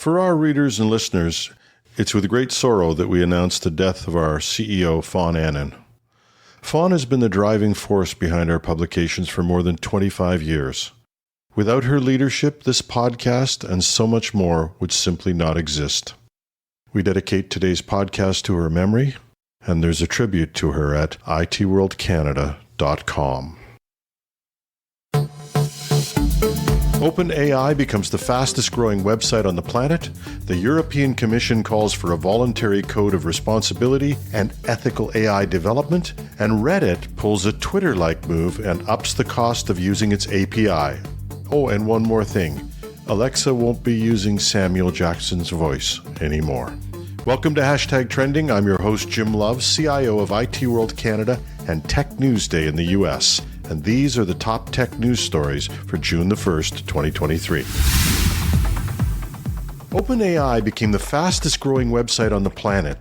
For our readers and listeners, it's with great sorrow that we announce the death of our CEO, Fawn Annan. Fawn has been the driving force behind our publications for more than 25 years. Without her leadership, this podcast and so much more would simply not exist. We dedicate today's podcast to her memory, and there's a tribute to her at itworldcanada.com. OpenAI becomes the fastest growing website on the planet. The European Commission calls for a voluntary code of responsibility and ethical AI development, and Reddit pulls a Twitter-like move and ups the cost of using its API. Oh, and one more thing. Alexa won't be using Samuel Jackson's voice anymore. Welcome to Hashtag Trending. I'm your host, Jim Love, CIO of IT World Canada and Tech Newsday in the US. And these are the top tech news stories for June the 1st, 2023. OpenAI became the fastest growing website on the planet.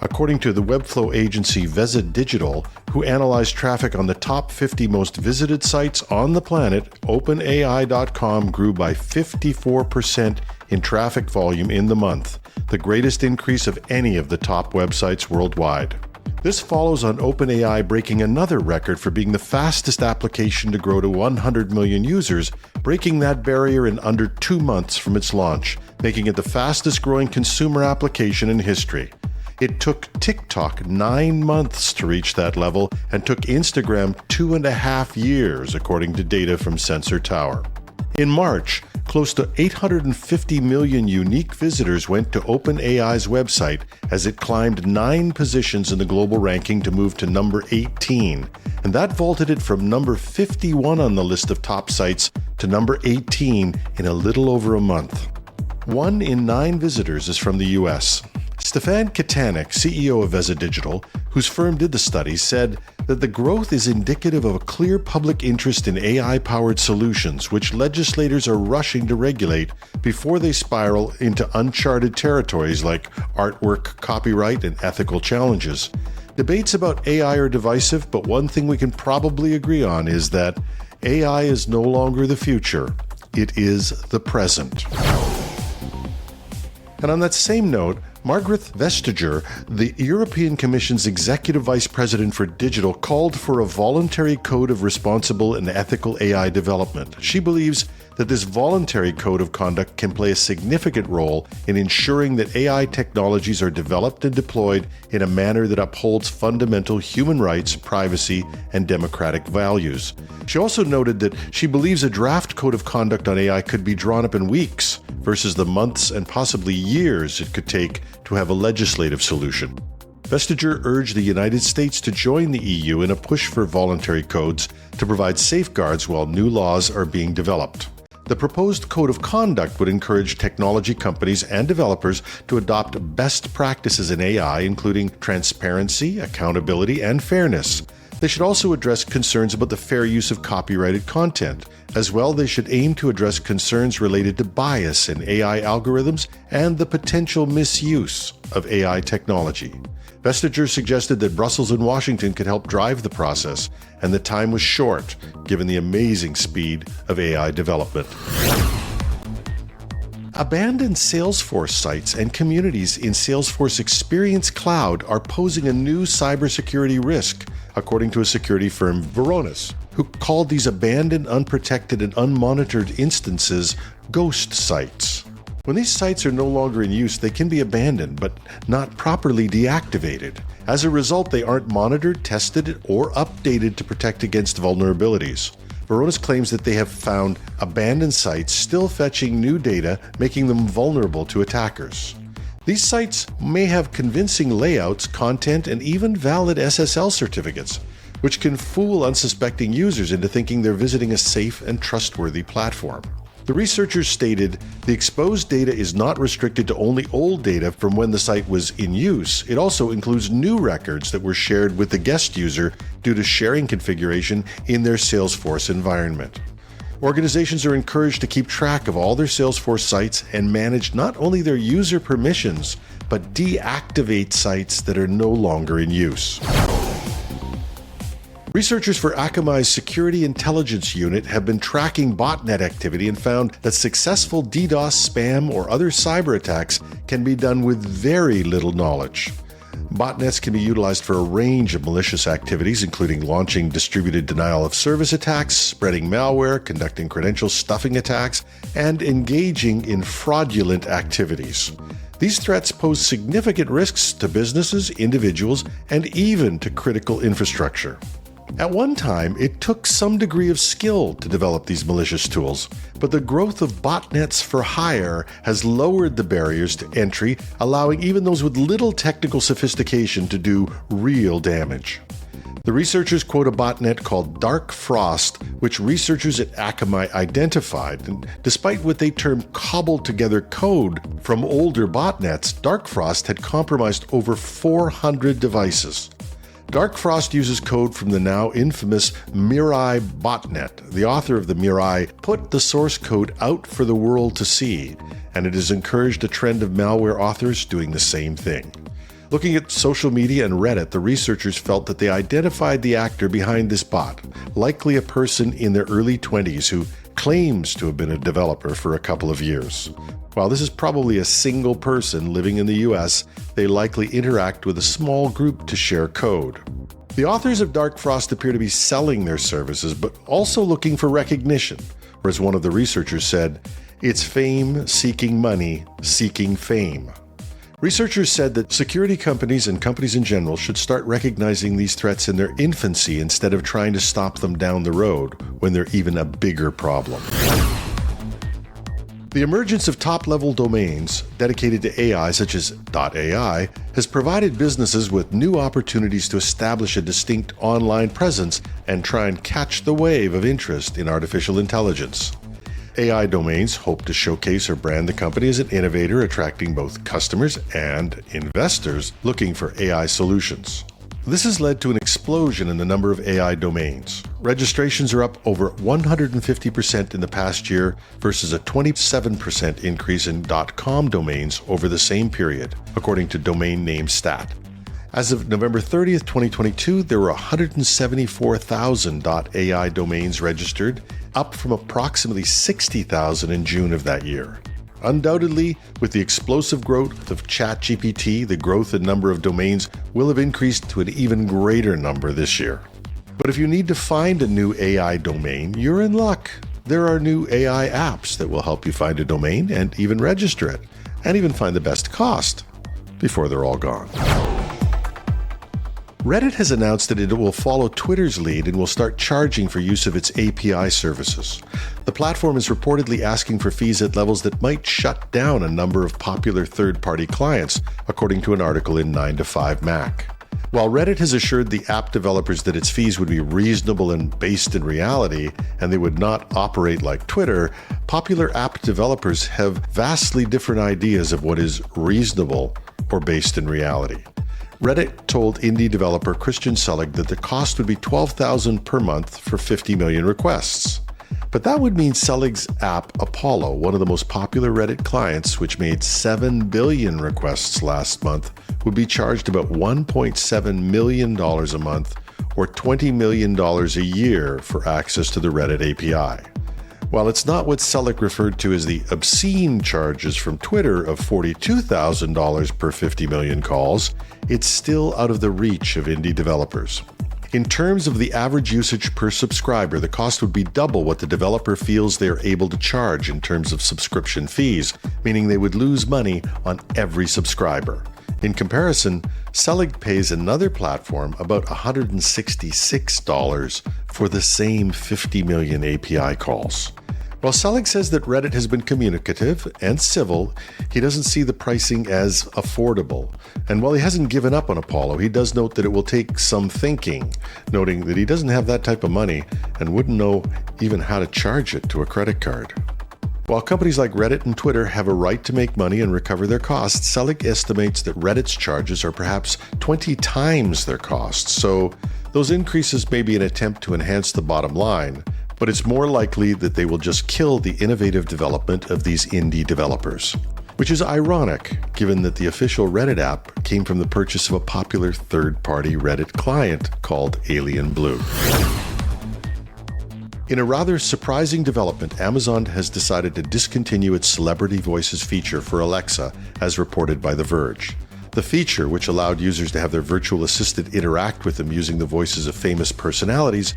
According to the Webflow agency Veza Digital, who analyzed traffic on the top 50 most visited sites on the planet, OpenAI.com grew by 54% in traffic volume in the month, the greatest increase of any of the top websites worldwide. This follows on OpenAI breaking another record for being the fastest application to grow to 100 million users, breaking that barrier in under 2 months from its launch, making it the fastest growing consumer application in history. It took TikTok 9 months to reach that level and took Instagram 2.5 years, according to data from Sensor Tower. In March, close to 850 million unique visitors went to OpenAI's website as it climbed 9 positions in the global ranking to move to number 18, and that vaulted it from number 51 on the list of top sites to number 18 in a little over a month. 1 in 9 visitors is from the US. Stefan Katanek, CEO of Veza Digital, whose firm did the study, said that the growth is indicative of a clear public interest in AI-powered solutions, which legislators are rushing to regulate before they spiral into uncharted territories like artwork, copyright, and ethical challenges. Debates about AI are divisive, but one thing we can probably agree on is that AI is no longer the future. It is the present. And on that same note, Margrethe Vestager, the European Commission's Executive Vice President for Digital, called for a voluntary code of responsible and ethical AI development. She believes that this voluntary code of conduct can play a significant role in ensuring that AI technologies are developed and deployed in a manner that upholds fundamental human rights, privacy, and democratic values. She also noted that she believes a draft code of conduct on AI could be drawn up in weeks versus the months and possibly years it could take to have a legislative solution. Vestager urged the United States to join the EU in a push for voluntary codes to provide safeguards while new laws are being developed. The proposed code of conduct would encourage technology companies and developers to adopt best practices in AI, including transparency, accountability, and fairness. They should also address concerns about the fair use of copyrighted content. As well, they should aim to address concerns related to bias in AI algorithms and the potential misuse of AI technology. Vestager suggested that Brussels and Washington could help drive the process, and the time was short, given the amazing speed of AI development. Abandoned Salesforce sites and communities in Salesforce Experience Cloud are posing a new cybersecurity risk, according to a security firm, Varonis, who called these abandoned, unprotected, and unmonitored instances ghost sites. When these sites are no longer in use, they can be abandoned, but not properly deactivated. As a result, they aren't monitored, tested, or updated to protect against vulnerabilities. Varonis claims that they have found abandoned sites still fetching new data, making them vulnerable to attackers. These sites may have convincing layouts, content, and even valid SSL certificates, which can fool unsuspecting users into thinking they're visiting a safe and trustworthy platform. The researchers stated the exposed data is not restricted to only old data from when the site was in use. It also includes new records that were shared with the guest user due to sharing configuration in their Salesforce environment. Organizations are encouraged to keep track of all their Salesforce sites and manage not only their user permissions, but deactivate sites that are no longer in use. Researchers for Akamai's Security Intelligence Unit have been tracking botnet activity and found that successful DDoS, spam, or other cyber attacks can be done with very little knowledge. Botnets can be utilized for a range of malicious activities, including launching distributed denial of service attacks, spreading malware, conducting credential stuffing attacks, and engaging in fraudulent activities. These threats pose significant risks to businesses, individuals, and even to critical infrastructure. At one time, it took some degree of skill to develop these malicious tools, but the growth of botnets for hire has lowered the barriers to entry, allowing even those with little technical sophistication to do real damage. The researchers quote a botnet called Dark Frost, which researchers at Akamai identified, and despite what they term cobbled-together code from older botnets, Dark Frost had compromised over 400 devices. Dark Frost uses code from the now infamous Mirai botnet. The author of the Mirai put the source code out for the world to see, and it has encouraged a trend of malware authors doing the same thing. Looking at social media and Reddit, the researchers felt that they identified the actor behind this bot, likely a person in their early 20s who claims to have been a developer for a couple of years. While this is probably a single person living in the US, they likely interact with a small group to share code. The authors of Dark Frost appear to be selling their services, but also looking for recognition, or as one of the researchers said, it's fame seeking money, seeking fame. Researchers said that security companies and companies in general should start recognizing these threats in their infancy instead of trying to stop them down the road when they're even a bigger problem. The emergence of top-level domains dedicated to AI, such as .ai, has provided businesses with new opportunities to establish a distinct online presence and try and catch the wave of interest in artificial intelligence. AI domains hope to showcase or brand the company as an innovator, attracting both customers and investors looking for AI solutions. This has led to an explosion in the number of AI domains. Registrations are up over 150% in the past year versus a 27% increase in .com domains over the same period, according to Domain Name Stat. As of November 30th, 2022, there were 174,000 .ai domains registered, up from approximately 60,000 in June of that year. Undoubtedly, with the explosive growth of ChatGPT, the growth in number of domains will have increased to an even greater number this year. But if you need to find a new AI domain, you're in luck. There are new AI apps that will help you find a domain and even register it, and even find the best cost before they're all gone. Reddit has announced that it will follow Twitter's lead and will start charging for use of its API services. The platform is reportedly asking for fees at levels that might shut down a number of popular third-party clients, according to an article in 9to5Mac. While Reddit has assured the app developers that its fees would be reasonable and based in reality, and they would not operate like Twitter, popular app developers have vastly different ideas of what is reasonable or based in reality. Reddit told indie developer Christian Selig that the cost would be $12,000 per month for 50 million requests. But that would mean Selig's app Apollo, one of the most popular Reddit clients, which made 7 billion requests last month, would be charged about $1.7 million a month or $20 million a year for access to the Reddit API. While it's not what Selig referred to as the obscene charges from Twitter of $42,000 per 50 million calls, it's still out of the reach of indie developers. In terms of the average usage per subscriber, the cost would be double what the developer feels they are able to charge in terms of subscription fees, meaning they would lose money on every subscriber. In comparison, Selig pays another platform about $166 for the same 50 million API calls. While Selig says that Reddit has been communicative and civil, he doesn't see the pricing as affordable. And while he hasn't given up on Apollo, he does note that it will take some thinking, noting that he doesn't have that type of money and wouldn't know even how to charge it to a credit card. While companies like Reddit and Twitter have a right to make money and recover their costs, Selig estimates that Reddit's charges are perhaps 20 times their costs. So those increases may be an attempt to enhance the bottom line, but it's more likely that they will just kill the innovative development of these indie developers. which is ironic given that the official Reddit app came from the purchase of a popular third-party Reddit client called Alien Blue. In a rather surprising development, Amazon has decided to discontinue its Celebrity Voices feature for Alexa, as reported by The Verge. The feature, which allowed users to have their virtual assistant interact with them using the voices of famous personalities,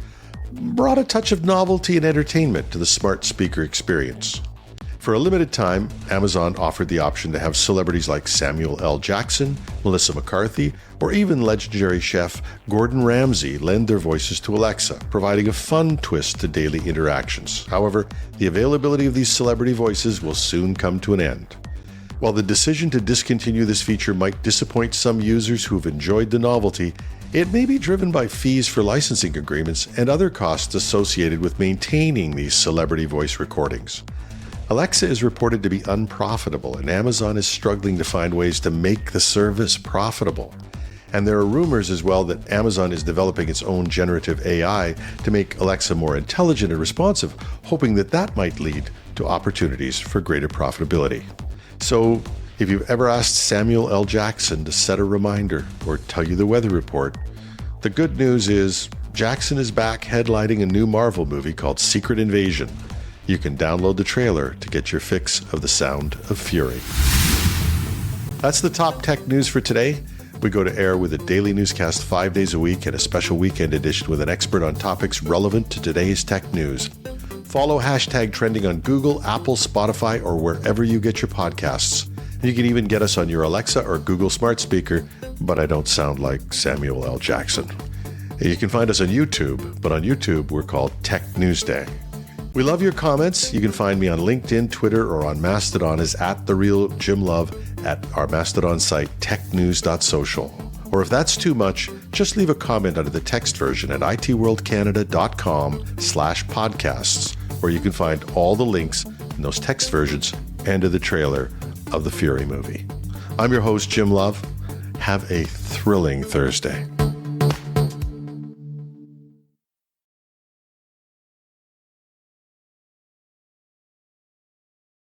brought a touch of novelty and entertainment to the smart speaker experience. For a limited time, Amazon offered the option to have celebrities like Samuel L. Jackson, Melissa McCarthy, or even legendary chef Gordon Ramsay lend their voices to Alexa, providing a fun twist to daily interactions. However, the availability of these celebrity voices will soon come to an end. While the decision to discontinue this feature might disappoint some users who have enjoyed the novelty, it may be driven by fees for licensing agreements and other costs associated with maintaining these celebrity voice recordings. Alexa is reported to be unprofitable, and Amazon is struggling to find ways to make the service profitable. And there are rumors as well that Amazon is developing its own generative AI to make Alexa more intelligent and responsive, hoping that that might lead to opportunities for greater profitability. So, if you've ever asked Samuel L. Jackson to set a reminder or tell you the weather report, the good news is Jackson is back headlining a new Marvel movie called Secret Invasion. You can download the trailer to get your fix of the sound of fury. That's the top tech news for today. We go to air with a daily newscast 5 days a week and a special weekend edition with an expert on topics relevant to today's tech news. Follow #trending on Google, Apple, Spotify, or wherever you get your podcasts. You can even get us on your Alexa or Google smart speaker, but I don't sound like Samuel L. Jackson. You can find us on YouTube, but on YouTube we're called Tech News Day. We love your comments. You can find me on LinkedIn, Twitter, or on Mastodon as @TheRealJimLove at our Mastodon site, technews.social. Or if that's too much, just leave a comment under the text version at itworldcanada.com/podcasts, where you can find all the links in those text versions and to the trailer of the Fury movie. I'm your host, Jim Love. Have a thrilling Thursday.